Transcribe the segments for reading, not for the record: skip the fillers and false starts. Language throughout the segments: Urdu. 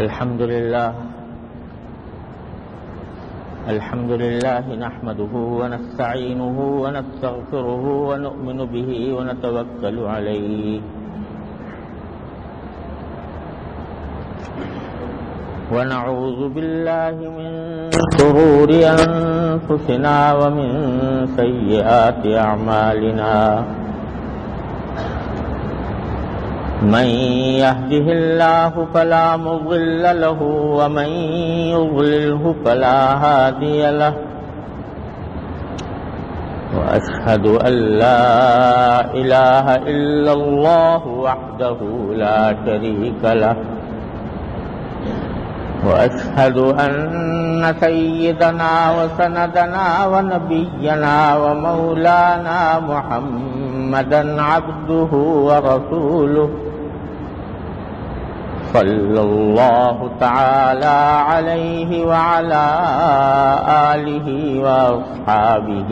الحمد لله نحمده ونستعينه ونستغفره ونؤمن به ونتوكل عليه ونعوذ بالله من شرور أنفسنا ومن سيئات أعمالنا من يهده الله فلا مضل له ومن يضلله فلا هادي له وأشهد أن لا إله إلا الله وحده لا شريك له وأشهد أن سيدنا وسندنا ونبينا ومولانا محمدا عبده ورسوله صلى الله تعالى عليه وعلى آله وأصحابه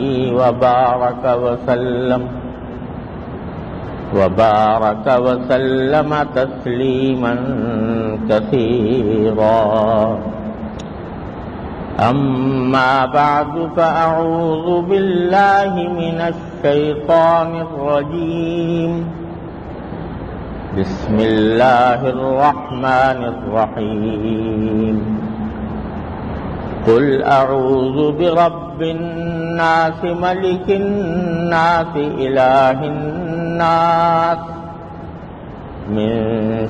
وبارك وسلم تسليما كثيرا أما بعد فأعوذ بالله من الشيطان الرجيم بسم الله الرحمن الرحيم قل أعوذ برب الناس ملك الناس إله الناس من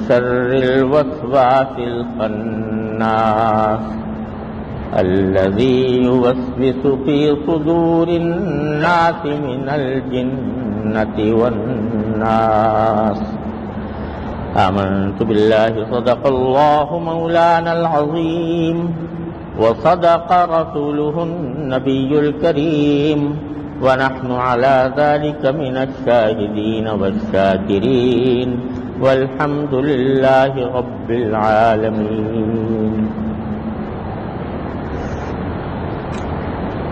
شر الوسواس الخناس الذي يوسوس في صدور الناس من الجنة والناس آمنت بالله صدق الله مولانا العظيم وصدق رسوله النبي الكريم ونحن على ذلك من الشاهدين والشاكرين والحمد لله رب العالمين.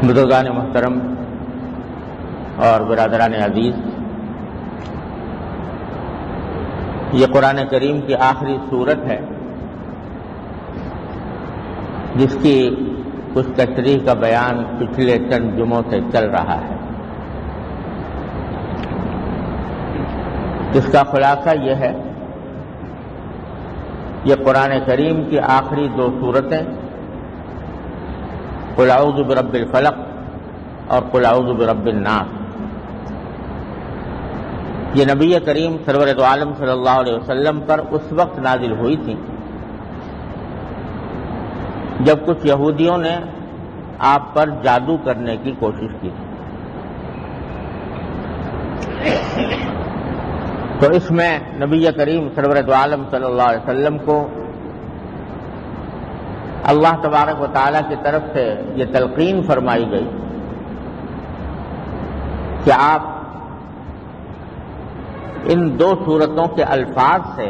بزرگان محترم اور برادران عزیز، یہ قرآن کریم کی آخری سورت ہے جس کی کچھ تشریح کا بیان پچھلے چند جمعوں سے چل رہا ہے. اس کا خلاصہ یہ ہے، یہ قرآن کریم کی آخری دو سورتیں قل اعوذ برب الفلق اور قل اعوذ برب الناس، یہ نبی کریم سرور دو عالم صلی اللہ علیہ وسلم پر اس وقت نازل ہوئی تھی جب کچھ یہودیوں نے آپ پر جادو کرنے کی کوشش کی تھی. تو اس میں نبی کریم سرور دو عالم صلی اللہ علیہ وسلم کو اللہ تبارک و تعالیٰ کی طرف سے یہ تلقین فرمائی گئی کہ آپ ان دو صورتوں کے الفاظ سے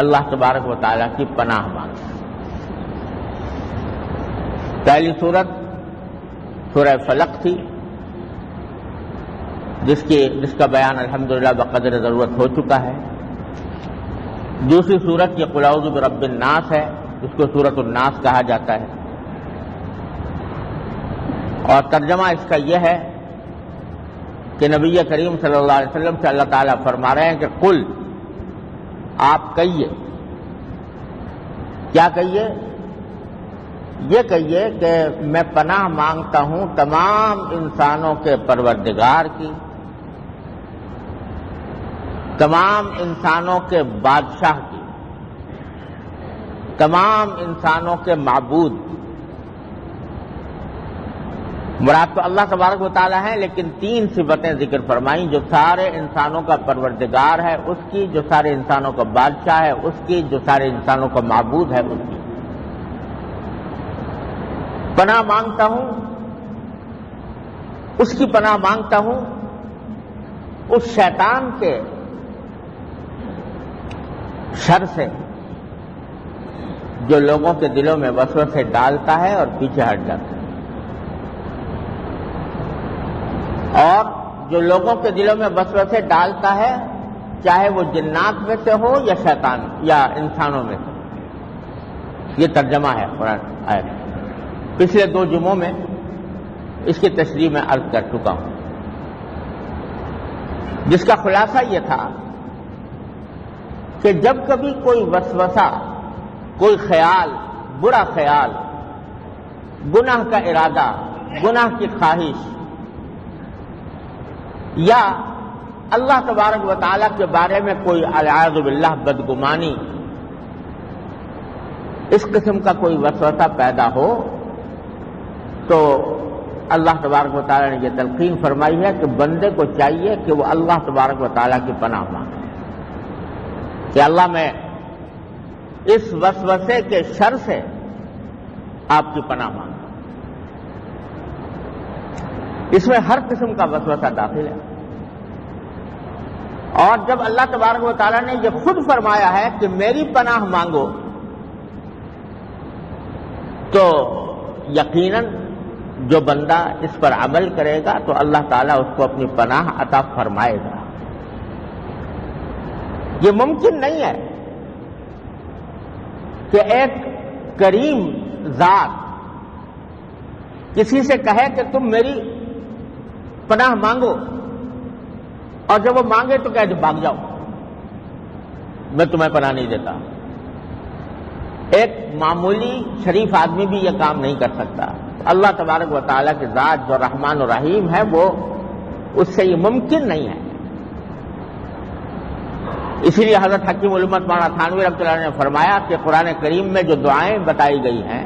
اللہ تبارک و تعالیٰ کی پناہ مانگیں. پہلی صورت سورہ فلق تھی جس کا بیان الحمدللہ بقدر ضرورت ہو چکا ہے. دوسری صورت یہ قل اعوذ برب الناس ہے جس کو سورۃ الناس کہا جاتا ہے، اور ترجمہ اس کا یہ ہے کہ نبی کریم صلی اللہ علیہ وسلم سے اللہ تعالیٰ فرما رہے ہیں کہ قل، آپ کہیے. کیا کہیے؟ یہ کہیے کہ میں پناہ مانگتا ہوں تمام انسانوں کے پروردگار کی، تمام انسانوں کے بادشاہ کی، تمام انسانوں کے معبود. مراد تو اللہ تبارک و تعالیٰ ہے، لیکن تین صفتیں ذکر فرمائیں، جو سارے انسانوں کا پروردگار ہے اس کی، جو سارے انسانوں کا بادشاہ ہے اس کی، جو سارے انسانوں کا معبود ہے اس کی. پناہ مانگتا ہوں، اس کی پناہ مانگتا ہوں اس شیطان کے شر سے جو لوگوں کے دلوں میں وسوسے ڈالتا ہے اور پیچھے ہٹ جاتا ہے، اور جو لوگوں کے دلوں میں وسوسے ڈالتا ہے چاہے وہ جنات میں سے ہو یا شیطان یا انسانوں میں سے، یہ ترجمہ ہے قرآن آیت۔ پچھلے 2 جمعوں میں اس کی تشریح میں عرض کر چکا ہوں، جس کا خلاصہ یہ تھا کہ جب کبھی کوئی وسوسہ، کوئی خیال، برا خیال، گناہ کا ارادہ، گناہ کی خواہش، یا اللہ تبارک و تعالیٰ کے بارے میں کوئی اعوذ باللہ بدگمانی، اس قسم کا کوئی وسوسہ پیدا ہو تو اللہ تبارک و تعالیٰ نے یہ تلقین فرمائی ہے کہ بندے کو چاہیے کہ وہ اللہ تبارک و تعالیٰ کی پناہ مانگے کہ اللہ میں اس وسوسے کے شر سے آپ کی پناہ مانگتا ہوں۔ اس میں ہر قسم کا وسوسہ داخل ہے، اور جب اللہ تبارک و تعالیٰ نے یہ خود فرمایا ہے کہ میری پناہ مانگو، تو یقیناً جو بندہ اس پر عمل کرے گا تو اللہ تعالیٰ اس کو اپنی پناہ عطا فرمائے گا۔ یہ ممکن نہیں ہے کہ ایک کریم ذات کسی سے کہے کہ تم میری پناہ مانگو، اور جب وہ مانگے تو کہے بھاگ جاؤ، میں تمہیں پناہ نہیں دیتا۔ ایک معمولی شریف آدمی بھی یہ کام نہیں کر سکتا۔ اللہ تبارک و تعالیٰ کی ذات جو رحمان و رحیم ہے، وہ اس سے یہ ممکن نہیں ہے۔ اسی لیے حضرت حکیم الامت مولانا تھانوی رحمۃ اللہ نے فرمایا کہ قرآن کریم میں جو دعائیں بتائی گئی ہیں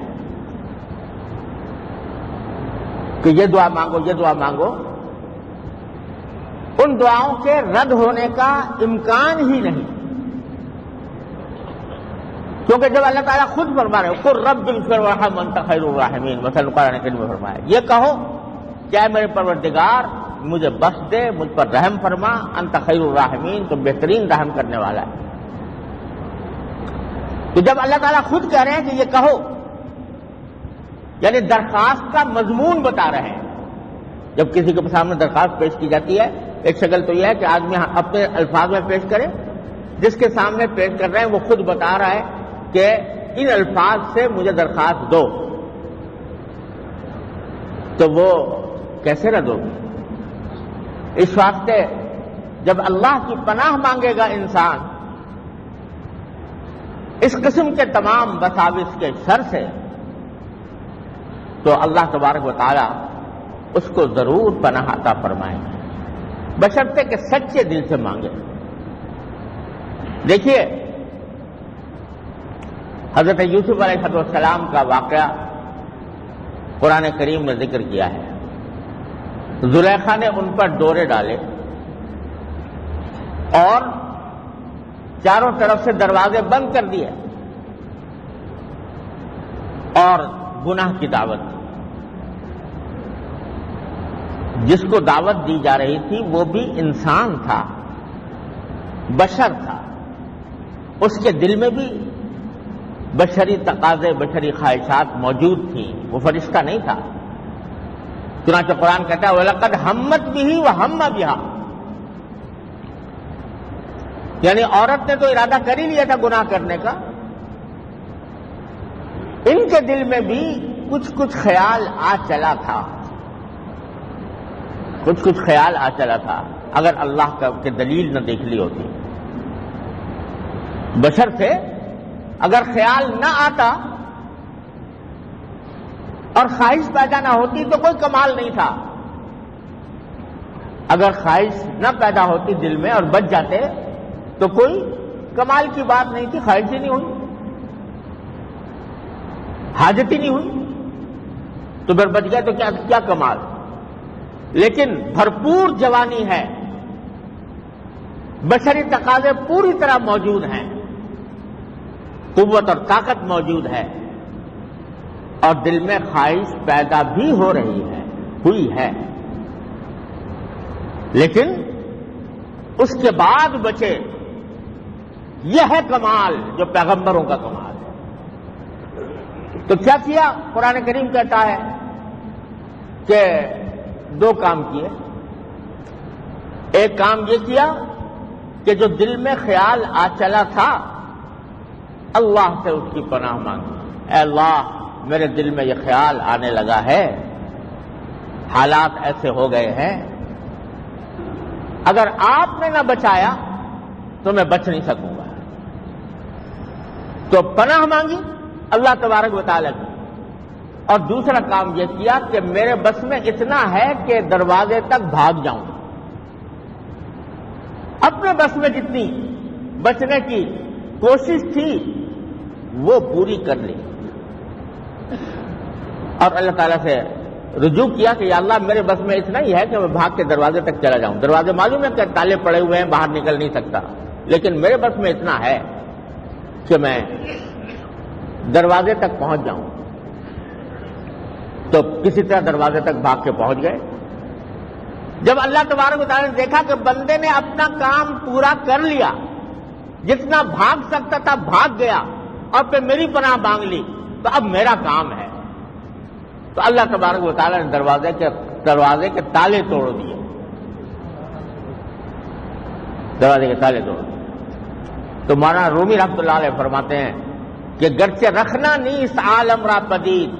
کہ یہ دعا مانگو، یہ دعا مانگو، ان دعاؤں کے رد ہونے کا امکان ہی نہیں، کیونکہ جب اللہ تعالیٰ خود فرما رہے قل رب اغفر وارحم وانت خیر الراحمین، مثلا قرآن کریم میں فرمایا، یہ کہو کہ اے میرے پروردگار مجھے بخش دے، مجھ پر رحم فرما، انت خیر الراحمین، تو بہترین رحم کرنے والا ہے۔ تو جب اللہ تعالیٰ خود کہہ رہے ہیں کہ یہ کہو، یعنی درخواست کا مضمون بتا رہے ہیں۔ جب کسی کے سامنے درخواست پیش کی جاتی ہے، ایک شکل تو یہ ہے کہ آدمی اپنے الفاظ میں پیش کرے، جس کے سامنے پیش کر رہے ہیں وہ خود بتا رہا ہے کہ ان الفاظ سے مجھے درخواست دو، تو وہ کیسے رد ہوگی؟ اس واسطے جب اللہ کی پناہ مانگے گا انسان اس قسم کے تمام وساوس کے شر سے، تو اللہ تبارک و تعالی اس کو ضرور پناہ عطا فرمائیں گے، بشرطے کہ سچے دل سے مانگے۔ دیکھیے حضرت یوسف علیہ السلام کا واقعہ قرآن کریم میں ذکر کیا ہے۔ زلیخا نے ان پر ڈورے ڈالے اور چاروں طرف سے دروازے بند کر دیے اور گناہ کی دعوت دی۔ جس کو دعوت دی جا رہی تھی وہ بھی انسان تھا، بشر تھا، اس کے دل میں بھی بشری تقاضے، بشری خواہشات موجود تھیں، وہ فرشتہ نہیں تھا۔ چنانچہ قرآن کہتا ہے وَلَقَدْ هَمَّتْ بِهِ وَهَمَّ بِهَا، یعنی عورت نے تو ارادہ کر ہی لیا تھا گناہ کرنے کا، ان کے دل میں بھی کچھ خیال آ چلا تھا، کچھ خیال آ چلا تھا، اگر اللہ کی دلیل نہ دیکھ لی ہوتی۔ بشر تھے، اگر خیال نہ آتا اور خواہش پیدا نہ ہوتی تو کوئی کمال نہیں تھا، اگر خواہش نہ پیدا ہوتی دل میں اور بچ جاتے تو کوئی کمال کی بات نہیں تھی، خواہش ہی نہیں ہوئی، حاجت ہی نہیں ہوئی، تو پھر بچ گئے تو کیا کمال۔ لیکن بھرپور جوانی ہے، بشری تقاضے پوری طرح موجود ہیں، قوت اور طاقت موجود ہے، اور دل میں خواہش پیدا بھی ہو رہی ہے، ہوئی ہے، لیکن اس کے بعد بچے، یہ ہے کمال جو پیغمبروں کا کمال ہے۔ تو کیا کیا؟ قرآن کریم کہتا ہے کہ 2 کام کیے۔ ایک کام یہ کیا کہ جو دل میں خیال آ چلا تھا اللہ سے اس کی پناہ مانگی، اے اللہ میرے دل میں یہ خیال آنے لگا ہے، حالات ایسے ہو گئے ہیں، اگر آپ نے نہ بچایا تو میں بچ نہیں سکوں گا۔ تو پناہ مانگی اللہ تبارک و تعالیٰ کی، اور دوسرا کام یہ کیا کہ میرے بس میں اتنا ہے کہ دروازے تک بھاگ جاؤں، اپنے بس میں جتنی بچنے کی کوشش تھی وہ پوری کر لی، اور اللہ تعالیٰ سے رجوع کیا کہ یا اللہ میرے بس میں اتنا ہی ہے کہ میں بھاگ کے دروازے تک چلا جاؤں، دروازے معلوم ہے کہ تالے پڑے ہوئے ہیں، باہر نکل نہیں سکتا، لیکن میرے بس میں اتنا ہے کہ میں دروازے تک پہنچ جاؤں۔ تو کسی طرح دروازے تک بھاگ کے پہنچ گئے۔ جب اللہ تبارک و تعالیٰ نے دیکھا کہ بندے نے اپنا کام پورا کر لیا، جتنا بھاگ سکتا تھا بھاگ گیا، اور پھر میری پناہ مانگ لی، تو اب میرا کام ہے، تو اللہ تبارک و تعالیٰ نے دروازے کے تالے توڑ دیے، دروازے کے تالے توڑ دیے۔ تو مولانا رومی رحمۃ اللہ علیہ فرماتے ہیں کہ گرچہ رکھنا نیست عالم را پدید،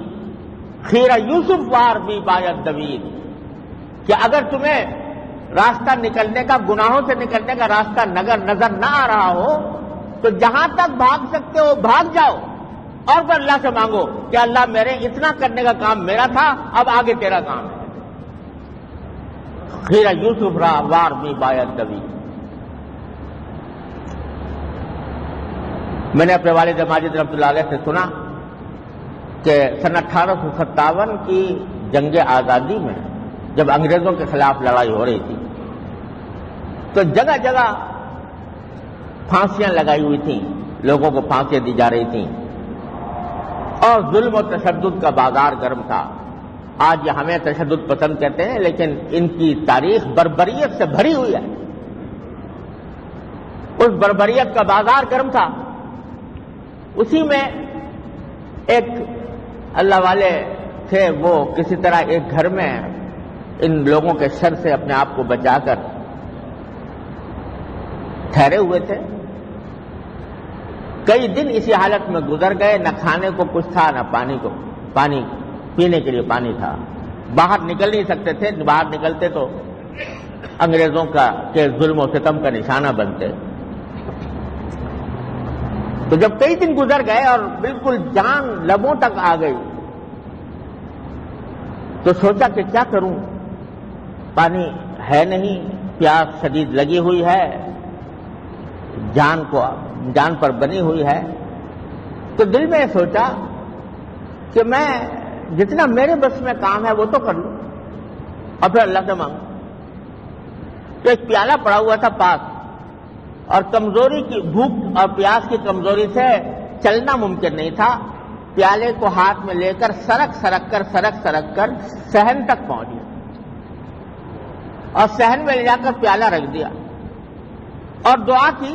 خیرہ یوسف وار بھی باید دوید، کہ اگر تمہیں راستہ نکلنے کا، گناہوں سے نکلنے کا راستہ نظر نہ آ رہا ہو تو جہاں تک بھاگ سکتے ہو بھاگ جاؤ، اور پھر اللہ سے مانگو کہ اللہ میرے اتنا کرنے کا کام میرا تھا، اب آگے تیرا کام ہے۔ خیرہ یوسف را وار بھی باید دوید۔ میں نے اپنے والد ماجد رحمۃ اللہ علیہ سے سنا کہ سن 1857 کی جنگ آزادی میں جب انگریزوں کے خلاف لڑائی ہو رہی تھی تو جگہ جگہ پھانسیاں لگائی ہوئی تھیں، لوگوں کو پھانسیاں دی جا رہی تھیں، اور ظلم و تشدد کا بازار گرم تھا۔ آج یہ ہمیں تشدد پسند کہتے ہیں، لیکن ان کی تاریخ بربریت سے بھری ہوئی ہے۔ اس بربریت کا بازار گرم تھا۔ اسی میں ایک اللہ والے تھے، وہ کسی طرح ایک گھر میں ان لوگوں کے شر سے اپنے آپ کو بچا کر ٹھہرے ہوئے تھے۔ کئی دن اسی حالت میں گزر گئے، نہ کھانے کو کچھ تھا، نہ پانی پینے کے لیے پانی تھا، باہر نکل نہیں سکتے تھے، باہر نکلتے تو انگریزوں کے ظلم و ستم کا نشانہ بنتے۔ تو جب کئی دن گزر گئے اور بالکل جان لبوں تک آ گئی تو سوچا کہ کیا کروں، پانی ہے نہیں، پیاس شدید لگی ہوئی ہے، جان پر بنی ہوئی ہے۔ تو دل میں سوچا کہ میں جتنا میرے بس میں کام ہے وہ تو کر لوں، اور پھر اللہ سے مانگوں۔ تو ایک پیالہ پڑا ہوا تھا پاس، اور کمزوری کی بھوک اور پیاس کی کمزوری سے چلنا ممکن نہیں تھا۔ پیالے کو ہاتھ میں لے کر سرک کر صحن تک پہنچ گیا، اور صحن میں لے جا کر پیالہ رکھ دیا، اور دعا کی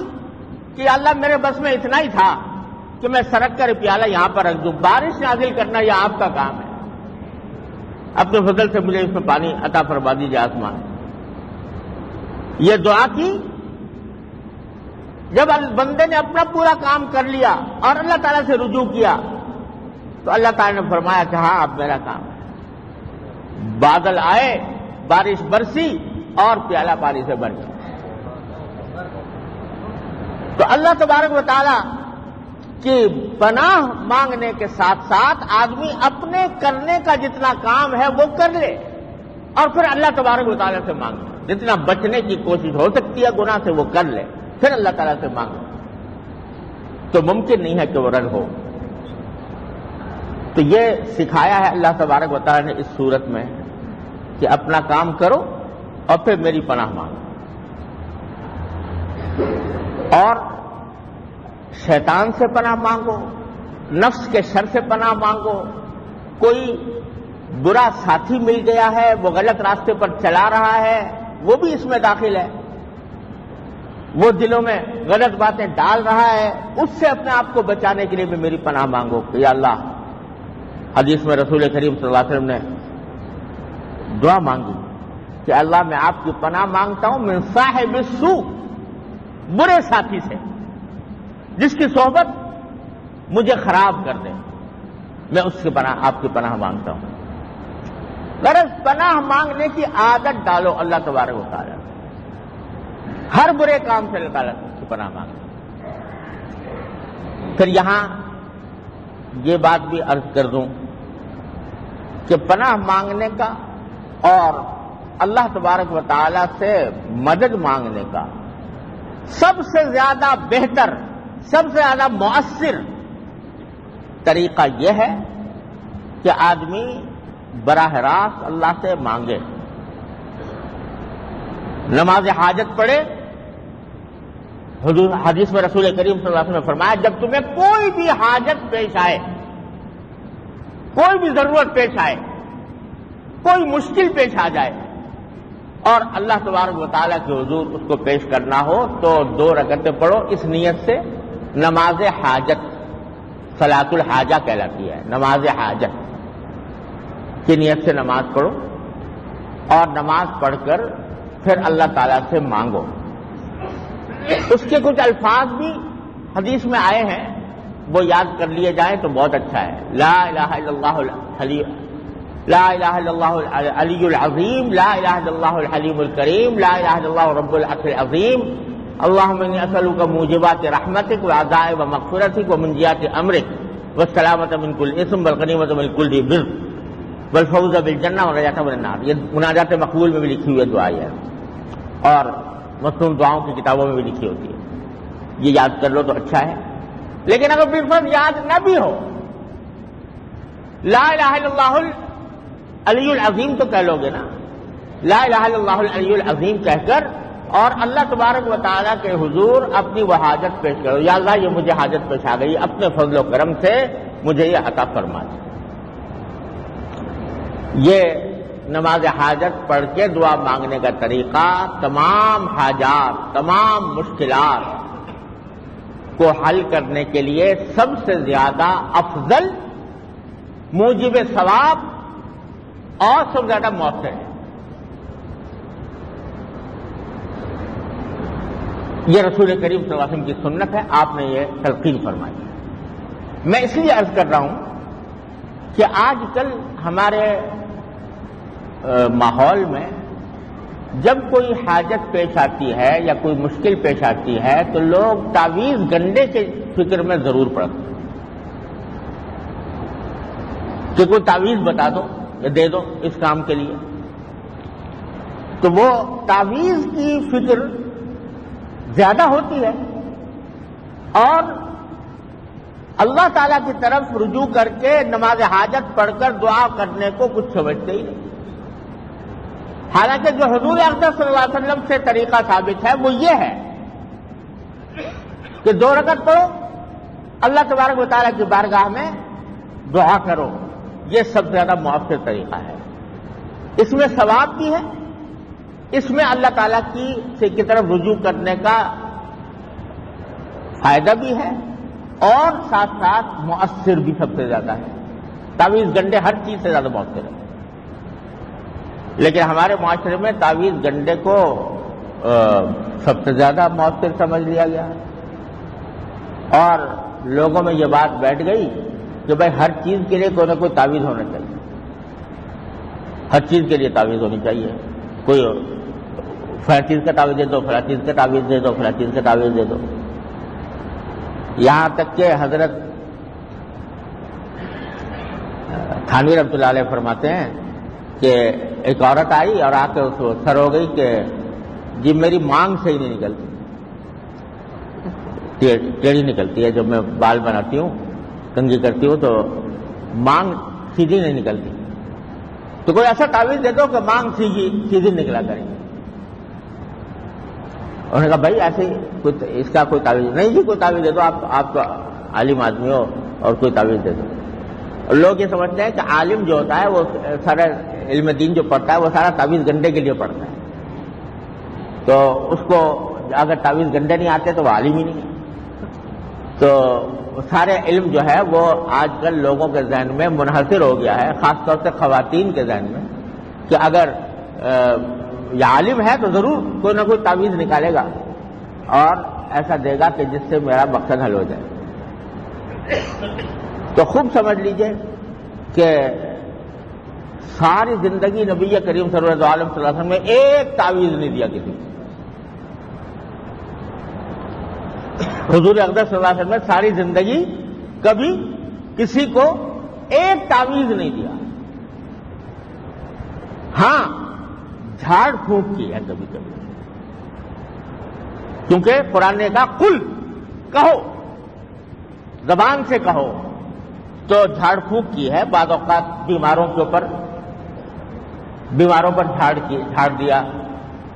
کہ اللہ میرے بس میں اتنا ہی تھا کہ میں سرک کر پیالہ یہاں پر رکھ دوں، بارش نازل کرنا یہ آپ کا کام ہے، اپنے فضل سے مجھے اس میں پانی عطا فرما دیجیے آسمان۔ یہ دعا کی۔ جب بندے نے اپنا پورا کام کر لیا اور اللہ تعالیٰ سے رجوع کیا تو اللہ تعالیٰ نے فرمایا کہ ہاں اب میرا کام ہے۔ بادل آئے، بارش برسی، اور پیالہ پانی سے بھر گیا۔ تو اللہ تبارک و تعالیٰ کی پناہ مانگنے کے ساتھ ساتھ آدمی اپنے کرنے کا جتنا کام ہے وہ کر لے، اور پھر اللہ تبارک و تعالیٰ سے مانگے، جتنا بچنے کی کوشش ہو سکتی ہے گناہ سے وہ کر لے، پھر اللہ تعالیٰ سے مانگے، تو ممکن نہیں ہے کہ وہ رد ہو۔ تو یہ سکھایا ہے اللہ تبارک و تعالیٰ نے اس صورت میں کہ اپنا کام کرو اور پھر میری پناہ مانگو، اور شیطان سے پناہ مانگو، نفس کے شر سے پناہ مانگو۔ کوئی برا ساتھی مل گیا ہے، وہ غلط راستے پر چلا رہا ہے، وہ بھی اس میں داخل ہے، وہ دلوں میں غلط باتیں ڈال رہا ہے، اس سے اپنے آپ کو بچانے کے لیے بھی میری پناہ مانگو کہ یا اللہ۔ حدیث میں رسول کریم صلی اللہ علیہ وسلم نے دعا مانگی کہ اللہ میں آپ کی پناہ مانگتا ہوں من صاحب السوء، برے ساتھی سے، جس کی صحبت مجھے خراب کر دے، میں اس کی پناہ، آپ کی پناہ مانگتا ہوں۔ غرض پناہ مانگنے کی عادت ڈالو اللہ تبارک و تعالی، ہر برے کام سے اللہ تعالیٰ کی پناہ مانگو۔ پھر یہاں یہ بات بھی عرض کر دوں کہ پناہ مانگنے کا اور اللہ تبارک و تعالی سے مدد مانگنے کا سب سے زیادہ بہتر، سب سے زیادہ مؤثر طریقہ یہ ہے کہ آدمی براہ راست اللہ سے مانگے، نماز حاجت پڑھے۔ حدیث میں رسول کریم صلی اللہ علیہ وسلم نے فرمایا جب تمہیں کوئی بھی حاجت پیش آئے، کوئی بھی ضرورت پیش آئے، کوئی مشکل پیش آ جائے اور اللہ تبارک و تعالیٰ کے حضور اس کو پیش کرنا ہو تو 2 رکعتیں پڑھو اس نیت سے۔ نماز حاجت صلاۃ الحاجہ کہلاتی ہے، نماز حاجت کی نیت سے نماز پڑھو اور نماز پڑھ کر پھر اللہ تعالیٰ سے مانگو۔ اس کے کچھ الفاظ بھی حدیث میں آئے ہیں، وہ یاد کر لیے جائیں تو بہت اچھا ہے۔ لا الہ الا اللہ الحلیم، لا الہ الا اللہ العلی العظیم، لا الہ الا اللہ الحلیم الکریم، لا الہ الا اللہ رب العرش العظیم، اللہم انی اسألک موجبات رحمتک وعزائم مغفرتک ومنجیات امرک والسلامۃ من کل اثم والغنیمۃ من کل بر والفوز بالجنہ والنجاۃ من النار۔ یہ مناجات مقبول میں بھی لکھی ہوئی دعا ہے اور مصنون دعاؤں کی کتابوں میں بھی لکھی ہوتی ہے، یہ یاد کر لو تو اچھا ہے۔ لیکن اگر بالفرض یاد نہ بھی ہو، لا الہ الا اللہ العلی العظیم تو کہہ لو گے نا، لا الہ الا اللہ العلی العظیم کہہ کر اور اللہ تبارک و تعالیٰ کے حضور اپنی وہ حاجت پیش کرو، یا اللہ یہ مجھے حاجت پیش آ گئی، اپنے فضل و کرم سے مجھے یہ عطا فرما دے۔ یہ نماز حاجت پڑھ کے دعا مانگنے کا طریقہ تمام حاجات، تمام مشکلات کو حل کرنے کے لیے سب سے زیادہ افضل، موجب ثواب اور سب سے زیادہ مؤثر ہے۔ یہ رسول کریم صلی اللہ علیہ وسلم کی سنت ہے، آپ نے یہ تلقین فرمائی۔ میں اس لیے عرض کر رہا ہوں کہ آج کل ہمارے ماحول میں جب کوئی حاجت پیش آتی ہے یا کوئی مشکل پیش آتی ہے تو لوگ تعویذ گنڈے کے فکر میں ضرور پڑتے ہیں کہ کوئی تعویذ بتا دو یا دے دو اس کام کے لیے، تو وہ تعویذ کی فکر زیادہ ہوتی ہے اور اللہ تعالیٰ کی طرف رجوع کر کے نماز حاجت پڑھ کر دعا کرنے کو کچھ سمجھتے ہی نہیں۔ حالانکہ جو حضور اقدس صلی اللہ علیہ وسلم سے طریقہ ثابت ہے وہ یہ ہے کہ 2 رکعت پڑھو، اللہ تبارک و تعالیٰ کی بارگاہ میں دعا کرو، یہ سب سے زیادہ مؤثر طریقہ ہے۔ اس میں ثواب بھی ہے، اس میں اللہ تعالیٰ کی طرف رجوع کرنے کا فائدہ بھی ہے اور ساتھ ساتھ مؤثر بھی سب سے زیادہ ہے۔ تعویذ گنڈے ہر چیز سے زیادہ مؤثر ہے، لیکن ہمارے معاشرے میں تعویذ گنڈے کو سب سے زیادہ مؤثر سمجھ لیا گیا اور لوگوں میں یہ بات بیٹھ گئی کہ بھائی ہر چیز کے لیے کوئی نہ کوئی تعویذ ہونا چاہیے، ہر چیز کے لیے تعویذ ہونی چاہیے، کوئی فلاں چیز کا تعویذ دے دو، فلاں چیز کا تعویذ دے دو، فلاں چیز کا تعویذ دے دو۔ یہاں تک کہ حضرت تھانوی رحمۃ اللہ علیہ فرماتے ہیں کہ ایک عورت آئی اور آ کے اس کو سر ہو گئی کہ جی میری مانگ صحیح نہیں نکلتی، ٹیڑھی نکلتی ہے، جب میں بال بناتی ہوں، کنگھی کرتی ہوں تو مانگ سیدھی نہیں نکلتی، تو کوئی ایسا تعویذ دے دو کہ مانگ سیدھی نکلا کرے۔ انہوں نے کہا بھائی ایسے اس کا کوئی تعویذ نہیں جی، کوئی تعویذ دے دو، آپ تو عالم آدمی ہو اور کوئی تعویذ دے دو۔ لوگ یہ سمجھتے ہیں کہ عالم جو ہوتا ہے وہ سارا علم دین جو پڑھتا ہے وہ سارا تعویذ گنڈے کے لیے پڑھتا ہے، تو اس کو اگر تعویذ گنڈے نہیں آتے تو وہ عالم ہی نہیں ہے۔ تو سارے علم جو ہے وہ آج کل لوگوں کے ذہن میں منحصر ہو گیا ہے، خاص طور سے خواتین کے ذہن میں، کہ اگر یہ عالم ہے تو ضرور کوئی نہ کوئی تعویذ نکالے گا اور ایسا دے گا کہ جس سے میرا مقصد حل ہو جائے۔ تو خوب سمجھ لیجئے کہ ساری زندگی نبی کریم صلی اللہ علیہ وسلم نے ایک تعویذ نہیں دیا کسی کو. حضور اقدس صلی اللہ علیہ وسلم نے ساری زندگی کبھی کسی کو ایک تعویذ نہیں دیا. ہاں جھاڑ پھونک کی ہے کبھی کبھی، کیونکہ قرآن نے کہا قل، کہو، زبان سے کہو، تو جھاڑ پھونک کی ہے. بعض اوقات بیماروں پر جھاڑ دیا.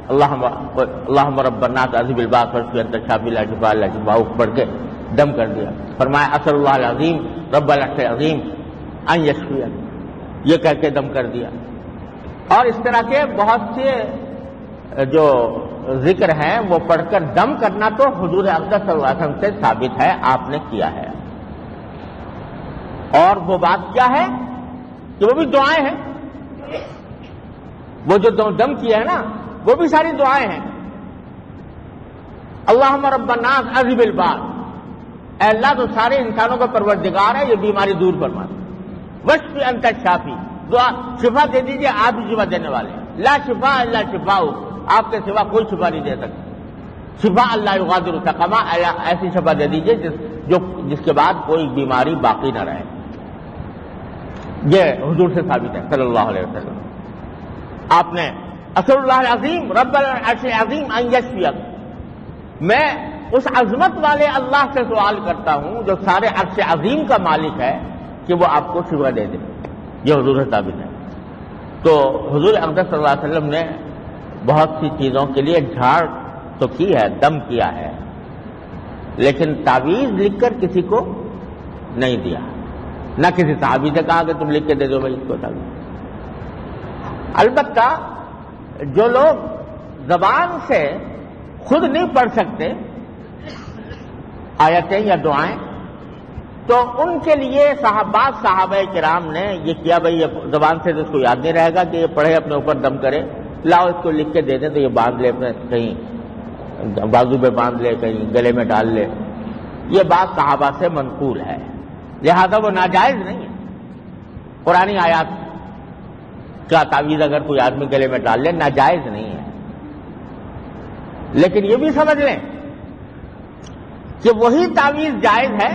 اللہم رب الناس اذھب الباس واشف انت الشافی لا شفاء الا شفاؤک پڑھ کے دم کر دیا. فرمایا اسأل اللہ العظیم رب العرش العظیم ان یشفیک، یہ کہہ کے دم کر دیا. اور اس طرح کے بہت سے جو ذکر ہیں وہ پڑھ کر دم کرنا تو حضور اقدس صلی اللہ علیہ وسلم سے ثابت ہے، آپ نے کیا ہے. اور وہ بات کیا ہے کہ وہ بھی دعائیں ہیں. وہ جو دم کیا ہے نا وہ بھی ساری دعائیں ہیں. اللہم رب الناس اذھب الباس، اے اللہ تو سارے انسانوں کا پروردگار ہے، یہ بیماری دور فرما دے. واشف انت الشافی، دعا شفا دے دیجیے، آپ ہی شفا دینے والے ہیں. لا شفاء الا شفاؤک، آپ کے سوا کوئی شفا نہیں دے سکتا. شفاء لا یغادر سقما، ایسی شفا دے دیجیے جس کے بعد کوئی بیماری باقی نہ رہے. یہ حضور سے ثابت ہے صلی اللہ علیہ وسلم. آپ نے اسأل اللہ العظیم رب العرش العظیم ان یشفیک، میں اس عظمت والے اللہ سے سوال کرتا ہوں جو سارے عرش عظیم کا مالک ہے کہ وہ آپ کو شفا دے دے. یہ حضور سے ثابت ہے. تو حضور اقدس صلی اللہ علیہ وسلم نے بہت سی چیزوں کے لیے جھاڑ تو کی ہے، دم کیا ہے، لیکن تعویذ لکھ کر کسی کو نہیں دیا. نہ کسی صحابی سے کہا کہ تم لکھ کے دے دو بھائی اس کو تعویذ. البتہ جو لوگ زبان سے خود نہیں پڑھ سکتے آیتیں یا دعائیں، تو ان کے لیے صحابہ کرام نے یہ کیا، بھائی یہ زبان سے تو اس کو یاد نہیں رہے گا کہ یہ پڑھے اپنے اوپر دم کرے، لاؤ اس کو لکھ کے دے دیں تو یہ باندھ لے، اپنے کہیں بازو پہ باندھ لے، کہیں گلے میں ڈال لے. یہ بات صحابہ سے منقول ہے، لہذا وہ ناجائز نہیں ہے. قرآنی آیات کا تعویذ اگر کوئی آدمی گلے میں ڈال لے ناجائز نہیں ہے. لیکن یہ بھی سمجھ لیں کہ وہی تعویذ جائز ہے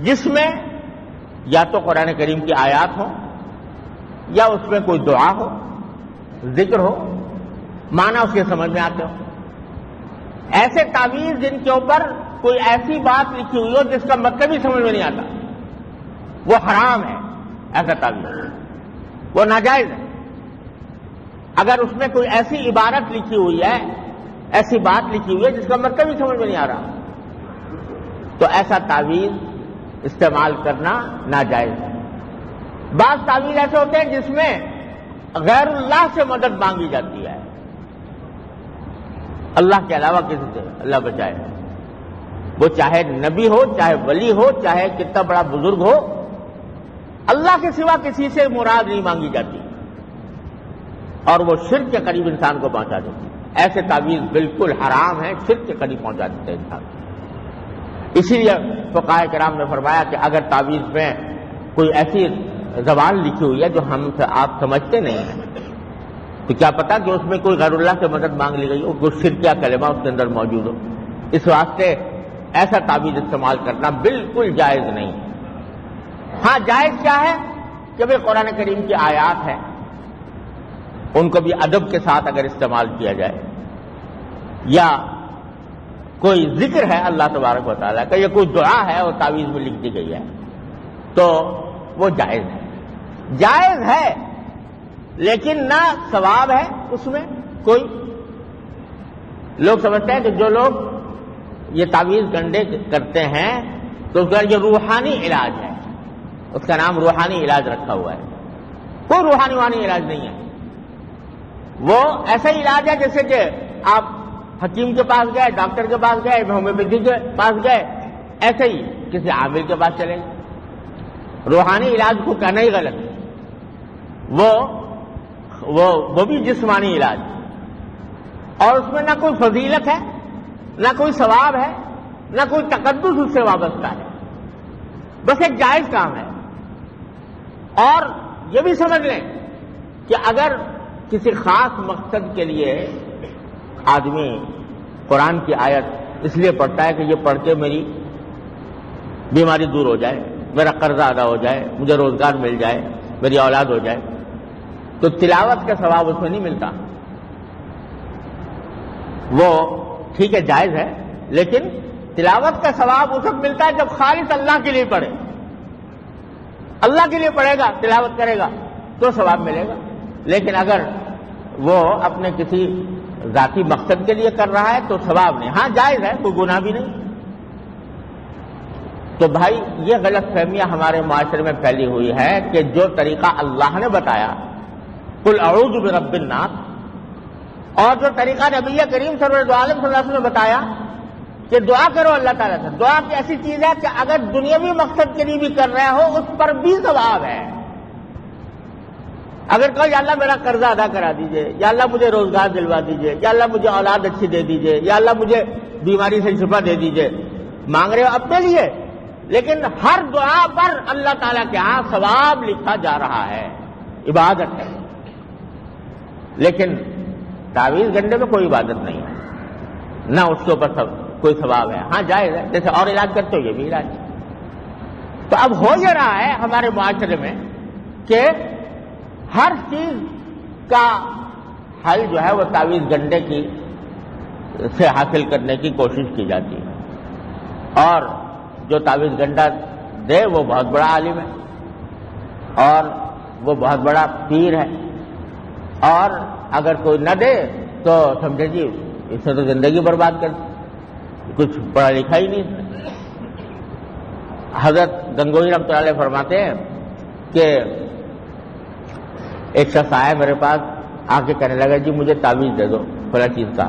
جس میں یا تو قرآن کریم کی آیات ہو یا اس میں کوئی دعا ہو، ذکر ہو، معنی اس کے سمجھ میں آتے ہو. ایسے تعویذ جن کے اوپر کوئی ایسی بات لکھی ہوئی ہو جس کا مطلب ہی سمجھ میں نہیں آتا، وہ حرام ہے. ایسا تعویذ وہ ناجائز ہے. اگر اس میں کوئی ایسی عبارت لکھی ہوئی ہے، ایسی بات لکھی ہوئی ہے جس کا مطلب ہی سمجھ میں نہیں آ رہا، تو ایسا تعویذ استعمال کرنا ناجائز ہے. بعض تعویذ ایسے ہوتے ہیں جس میں غیر اللہ سے مدد مانگی جاتی ہے، اللہ کے علاوہ کسی سے، اللہ بچائے. وہ چاہے نبی ہو، چاہے ولی ہو، چاہے کتنا بڑا بزرگ ہو، اللہ کے سوا کسی سے مراد نہیں مانگی جاتی، اور وہ شرک کے قریب انسان کو پہنچا دیتی. ایسے تعویذ بالکل حرام ہیں، شرک کے قریب پہنچا دیتے ہیں انسان. اسی لیے فقہاء کرام نے فرمایا کہ اگر تعویذ میں کوئی ایسی زبان لکھی ہوئی ہے جو ہم سے آپ سمجھتے نہیں ہیں، تو کیا پتا کہ اس میں کوئی غیر اللہ سے مدد مانگ لی گئی ہو، کوئی شرک یا کلمہ اس کے اندر موجود ہو. اس واسطے ایسا تعویذ استعمال کرنا بالکل جائز نہیں. ہاں جائز کیا ہے کہ بھئی قرآن کریم کی آیات ہیں، ان کو بھی ادب کے ساتھ اگر استعمال کیا جائے، یا کوئی ذکر ہے اللہ تبارک و تعالیٰ کا، یا کوئی دعا ہے اور تعویذ میں لکھ دی گئی ہے، تو وہ جائز ہے. جائز ہے لیکن نہ ثواب ہے اس میں کوئی. لوگ سمجھتے ہیں کہ جو لوگ یہ تعویذ گنڈے کرتے ہیں تو اس کا یہ روحانی علاج ہے، اس کا نام روحانی علاج رکھا ہوا ہے. کوئی روحانی علاج نہیں ہے. وہ ایسا علاج ہے جیسے کہ آپ حکیم کے پاس گئے، ڈاکٹر کے پاس گئے، ہومیوپیتھی کے پاس گئے، ایسے ہی کسی عامل کے پاس چلے گئے. روحانی علاج کو کہنا ہی غلط ہے. وہ بھی جسمانی علاج، اور اس میں نہ کوئی فضیلت ہے، نہ کوئی ثواب ہے، نہ کوئی تقدس اس سے وابستہ ہے. بس ایک جائز کام ہے. اور یہ بھی سمجھ لیں کہ اگر کسی خاص مقصد کے لیے آدمی قرآن کی آیت اس لیے پڑھتا ہے کہ یہ پڑھ کے میری بیماری دور ہو جائے، میرا قرضہ ادا ہو جائے، مجھے روزگار مل جائے، میری اولاد ہو جائے، تو تلاوت کا ثواب اس میں نہیں ملتا. وہ ٹھیک ہے جائز ہے، لیکن تلاوت کا ثواب اس وقت ملتا ہے جب خالص اللہ کے لیے پڑھے. اللہ کے لیے پڑھے گا، تلاوت کرے گا تو ثواب ملے گا. لیکن اگر وہ اپنے کسی ذاتی مقصد کے لیے کر رہا ہے تو ثواب نہیں. ہاں جائز ہے، کوئی گناہ بھی نہیں. تو بھائی یہ غلط فہمیاں ہمارے معاشرے میں پھیلی ہوئی ہے کہ جو طریقہ اللہ نے بتایا قل اعوذ برب الناس، اور جو طریقہ نبی کریم سرور عالم صلی اللہ علیہ وسلم نے بتایا کہ دعا کرو اللہ تعالیٰ سے. دعا کی ایسی چیز ہے کہ اگر دنیاوی مقصد کے لیے بھی کر رہے ہو اس پر بھی ثواب ہے. اگر کہو یا اللہ میرا قرضہ ادا کرا دیجئے، یا اللہ مجھے روزگار دلوا دیجئے، یا اللہ مجھے اولاد اچھی دے دیجئے، یا اللہ مجھے بیماری سے شفا دے دیجئے، مانگ رہے ہو اپنے لیے، لیکن ہر دعا پر اللہ تعالیٰ کے ہاں ثواب لکھا جا رہا ہے، عبادت ہے. لیکن تعویذ گنڈے میں کوئی عبادت نہیں ہے، نہ اس کے اوپر کوئی ثواب ہے. ہاں جائز ہے، جیسے اور علاج کرتے ہو یہ بھی علاج. تو اب ہو یہ رہا ہے ہمارے معاشرے میں کہ ہر چیز کا حل جو ہے وہ تعویذ گنڈے کی سے حاصل کرنے کی کوشش کی جاتی ہے. اور جو تعویذ گنڈا دے وہ بہت بڑا عالم ہے اور وہ بہت بڑا پیر ہے، اور اگر کوئی نہ دے تو سمجھے جی اس سے تو زندگی برباد کر دی، کچھ پڑھا لکھا ہی نہیں. حضرت گنگوئی رحمۃ اللہ علیہ فرماتے ہیں کہ ایک شخص آیا میرے پاس، آ کے کہنے لگا جی مجھے تعویذ دے دو فلاں چیز کا.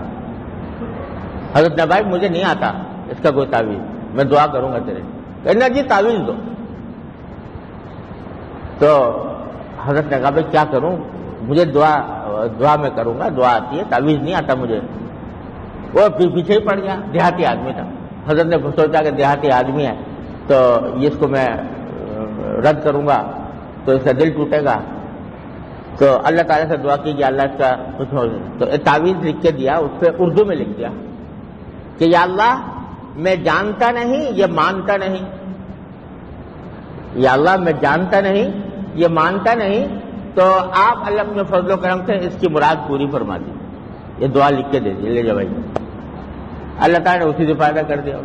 حضرت نے بھائی مجھے نہیں آتا اس کا کوئی تعویذ، میں دعا کروں گا تیرے. کہنا جی تعویذ دو. تو حضرت نے کہا بھائی کیا کروں، مجھے دعا میں کروں گا، دعا آتی ہے، تعویذ نہیں آتا مجھے. وہ پیچھے ہی پڑ گیا، دیہاتی آدمی تھا. حضرت نے سوچا کہ دیہاتی آدمی ہے تو اس کو میں رد کروں گا تو اس کا دل ٹوٹے گا. تو اللہ تعالیٰ سے دعا کی کہ اللہ اس کا کچھ ہو. تو تعویذ لکھ کے دیا، اس پہ اردو میں لکھ دیا کہ یا اللہ میں جانتا نہیں یہ مانتا نہیں، یا اللہ میں جانتا نہیں یہ مانتا نہیں، تو آپ اللہ اپنے فضل و کرم سے اس کی مراد پوری فرما دی. یہ دعا لکھ کے دے دی، لے جا بھائی. اللہ تعالیٰ نے اسی سے فائدہ کر دیا.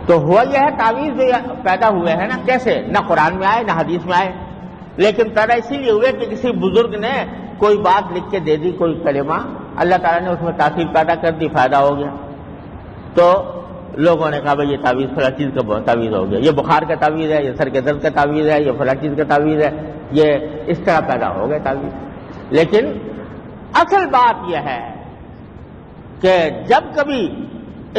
تو ہوا یہ ہے تعویذ جو پیدا ہوئے ہیں نا، کیسے؟ نہ قرآن میں آئے نہ حدیث میں آئے، لیکن پیدا اسی لیے ہوئے کہ کسی بزرگ نے کوئی بات لکھ کے دے دی، کوئی کلمہ، اللہ تعالیٰ نے اس میں تاثیر پیدا کر دی، فائدہ ہو گیا. تو لوگوں نے کہا بھائی یہ تعویذ فلاں چیز کا تعویذ ہو گیا، یہ بخار کا تعویذ ہے، یہ سر کے درد کا تعویذ ہے، یہ فلاں چیز کا تعویذ ہے، یہ اس طرح پیدا ہو گیا تعویذ. لیکن اصل بات یہ ہے کہ جب کبھی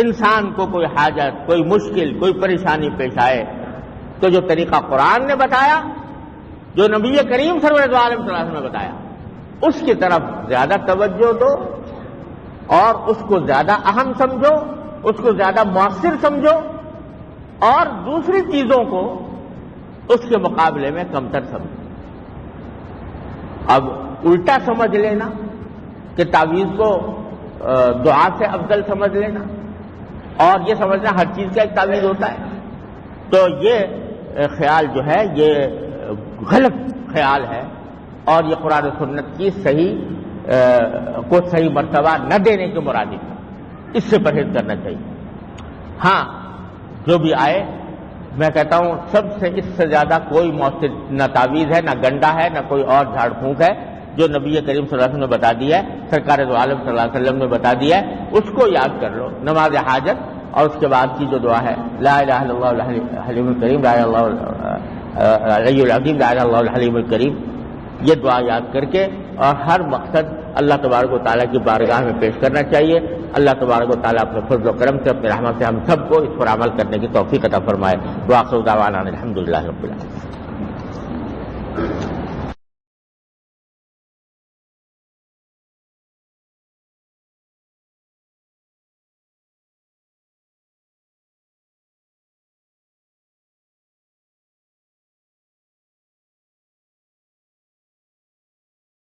انسان کو کوئی حاجت، کوئی مشکل، کوئی پریشانی پیش آئے تو جو طریقہ قرآن نے بتایا، جو نبی کریم صلی اللہ علیہ وسلم نے بتایا، اس کی طرف زیادہ توجہ دو اور اس کو زیادہ اہم سمجھو، اس کو زیادہ مؤثر سمجھو، اور دوسری چیزوں کو اس کے مقابلے میں کمتر سمجھو. اب الٹا سمجھ لینا کہ تعویذ کو دعا سے افضل سمجھ لینا اور یہ سمجھنا ہر چیز کا ایک تعویذ ہوتا ہے، تو یہ خیال جو ہے یہ غلط خیال ہے، اور یہ قرآن و سنت کی صحیح مرتبہ نہ دینے کے مرادف ہے. اس سے پرہیز کرنا چاہیے. ہاں جو بھی آئے، میں کہتا ہوں سب سے اس سے زیادہ کوئی مؤثر نہ تعویذ ہے، نہ گنڈا ہے، نہ کوئی اور جھاڑ پھونک ہے، جو نبی کریم صلی اللہ علیہ وسلم نے بتا دی ہے، سرکار دو عالم صلی اللہ علیہ وسلم نے بتا دی ہے. اس کو یاد کر لو نماز حاجت، اور اس کے بعد کی جو دعا ہے لا الہ الا اللہ الحلیم الکریم، لا الہ الا اللہ العلی العظیم، لا الہ الا اللہ الحلیم الکریم، یہ دعا یاد کر کے اور ہر مقصد اللہ تبارک و تعالیٰ کی بارگاہ میں پیش کرنا چاہیے. اللہ تبارک و تعالیٰ اپنے فضل و کرم سے، اپنے رحمت سے ہم سب کو اس پر عمل کرنے کی توفیق عطا فرمائے. وآخر دعوانا الحمدللہ رب العالمین.